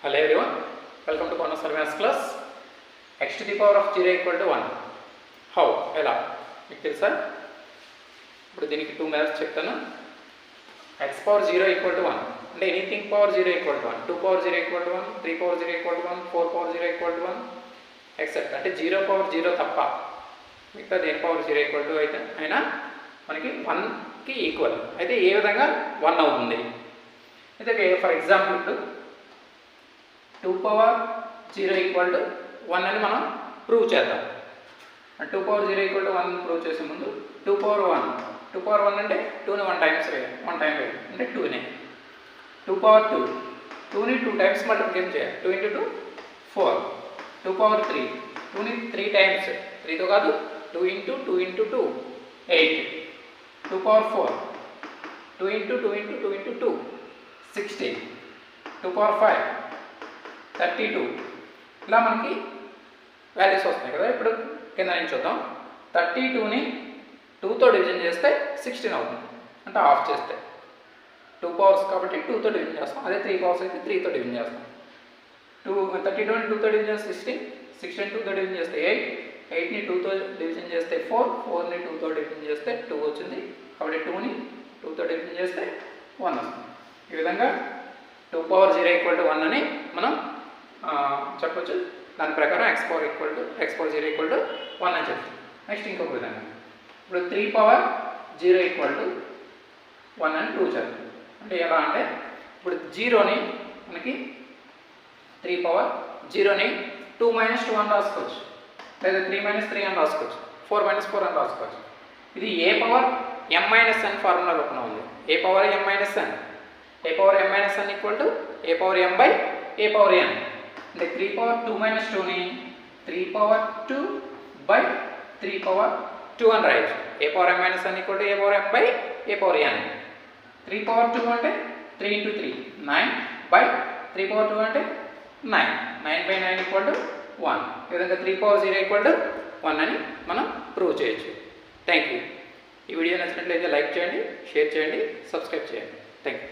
Hello everyone, welcome to Corner Maths class. X to the power of 0 equal to 1. How? ఎలా మీకు తెలుసా? ఇప్పుడు దీనికి 2 మెథడ్స్ చెప్తాను. X power 0 equal to 1 అంటే anything power 0 equal to 1, 2 power 0 equal to 1, 3 power 0 equal to 1, 4 power 0 equal to 1 etcetera. అంటే 0 power 0 తప్ప మిగతా దేని పవర్ 0 equal to అయితే అయినా మనకి 1కి ఈక్వల్ అయితే ఏ విధంగా 1 అవుతుంది. అయితే for example 2 power 0 equal to 1 అని మనం ప్రూవ్ చేద్దాం. 2 పవర్ 0 ఈక్వల్ టు 1 ప్రూవ్ చేసే ముందు 2 పవర్ 1 అంటే 2ని 1 టైమ్స్ వేయాలి అంటే 2నే. 2 పవర్ 2ని 2 టైమ్స్ మల్టిప్లికేషన్ చేయాలి. 2 ఇంటూ 2 4. 2 పవర్ 2ని 3 టైమ్స్ 3తో కాదు 2 into 2 into 2 8. 2 power 2 into 2 into 2 into 2 16. 2 power 32. ఇలా మనకి వాల్యూస్ వస్తున్నాయి కదా. ఇప్పుడు కింద నుంచి చూద్దాం. 32ని 2తో డివిజన్ చేస్తే 16 అవుతుంది అంటే హాఫ్ చేస్తే. 2 పవర్స్ కాబట్టి 2తో డివిజన్ చేస్తాం. అదే 3 పవర్స్ అయితే 3తో డివిజన్ చేస్తాం. 32ని 2తో డివిజన్ చేస్తే 16 2తో డివిజన్ చేస్తే 8ని 2తో డివిజన్ చేస్తే 4ని 2తో డివిజన్ చేస్తే 2 వచ్చింది. కాబట్టి 2ని 2తో డివిజన్ చేస్తే 1 వస్తుంది. ఈ విధంగా 2 పవర్ 0 ఈక్వల్ టు 1 అని మనం చెప్పొచ్చు. దాని ప్రకారం x పవర్ 0 ఈక్వల్ టు 1 అని చెప్తాం. నెక్స్ట్ ఇంకొక విధంగా ఇప్పుడు 3 పవర్ 0 ఈక్వల్ టు 1 అని ప్రూవ్ చేద్దాం. అంటే ఎలా అంటే ఇప్పుడు 0ని మనకి 3 పవర్ 0ని 2 - 2 అని రాసుకోవచ్చు, లేదా 3 - 3 అని రాసుకోవచ్చు, 4 - 4 అని రాసుకోవచ్చు. ఇది ఏ పవర్ m-n ఫార్ములా రూపంలో ఉంది. A power m-n, a power m-n equal to a power m by a power n. అంటే 3 పవర్ 2 - 2ని 3 పవర్ 2 బై 3 పవర్ 2 అని రాయొచ్చు. A power m-n equal to a power m by a power n. 3 power 2 అంటే 3 into 3 9 by 3 power 2 అంటే 9 by 9 equal to 1. ఈ విధంగా 3 power 0 equal to 1 అని మనం ప్రూవ్ చేయొచ్చు. Thank you. ఈ వీడియో నచ్చినట్లయితే లైక్ చేయండి, షేర్ చేయండి, సబ్స్క్రైబ్ చేయండి. Thank you.